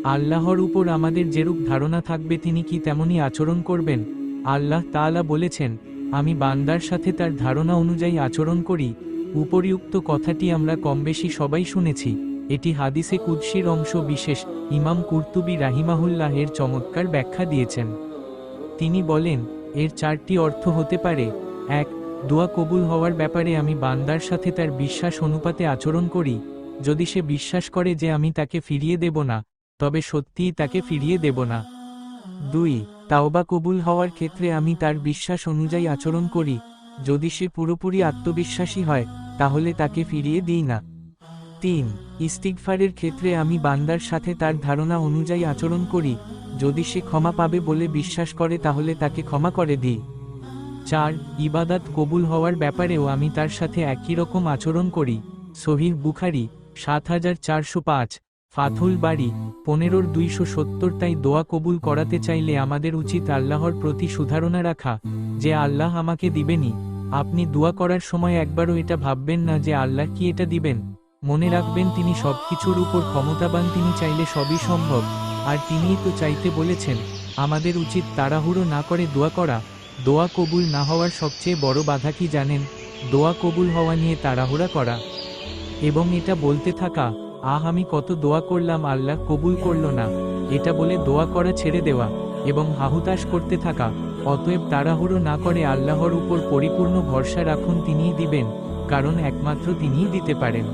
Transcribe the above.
আল্লাহর উপর আমাদের যেরূপ ধারণা থাকবে তিনি কি তেমনই আচরণ করবেন? আল্লাহ তাআলা বলেছেন, আমি বান্দার সাথে তার ধারণা অনুযায়ী আচরণ করি। উপরিউক্ত কথাটি আমরা কমবেশি সবাই শুনেছি। এটি হাদিসে কুদসির অংশ বিশেষ। ইমাম কুরতুবী রাহিমাহুল্লাহ এর চমৎকার ব্যাখ্যা দিয়েছেন। তিনি বলেন, এর 4টি অর্থ হতে পারে। 1. দোয়া কবুল হওয়ার ব্যাপারে আমি বান্দার সাথে তার বিশ্বাস অনুপাতে আচরণ করি। যদি সে বিশ্বাস করে যে আমি তাকে ফিরিয়ে দেব না, তবে সত্যিই তাকে ফিরিয়ে দেব না। 2. তাওবা কবুল হওয়ার ক্ষেত্রে আমি তার বিশ্বাস অনুযায়ী আচরণ করি। যদি সে পুরোপুরি আত্মবিশ্বাসী হয়, তাহলে তাকে ফিরিয়ে দিই না। 3. ইস্তিগফারের ক্ষেত্রে আমি বান্দার সাথে তার ধারণা অনুযায়ী আচরণ করি। যদি সে ক্ষমা পাবে বলে বিশ্বাস করে তাহলে তাকে ক্ষমা করে দিই। 4. ইবাদাত কবুল হওয়ার ব্যাপারেও আমি তার সাথে একই রকম আচরণ করি। সহিহ বুখারী ৭৪০৫, ফাথুল বারী ১৫২৭০। তাই দোয়া কবুল করাতে চাইলে আমাদের উচিত আল্লাহর প্রতি সুধারণা রাখা, যে আল্লাহ আমাকে দিবেনই। আপনি দোয়া করার সময় একবারও এটা ভাববেন না যে আল্লাহ কি এটা দিবেন। মনে রাখবেন তিনি সবকিছুর উপর ক্ষমতাবান, তিনি চাইলে সবই সম্ভব, আর তিনিই তো চাইতে বলেছেন। আমাদের উচিত তাড়াহুড়ো না করে দোয়া করা। দোয়া কবুল না হওয়ার সবচেয়ে বড় বাধা কি জানেন? দোয়া কবুল হওয়া নিয়ে তাড়াহুড়া করা এবং এটা বলতে থাকা, আমি কত দোয়া করলাম আল্লাহ কবুল করল না, এটা বলে দোয়া করা ছেড়ে দেওয়া এবং হাহুতাশ করতে থাকা। অতএব তাড়াহুড়ো না করে আল্লাহর উপর পরিপূর্ণ ভরসা রাখুন, তিনিই দিবেন, কারণ একমাত্র তিনিই দিতে পারেন।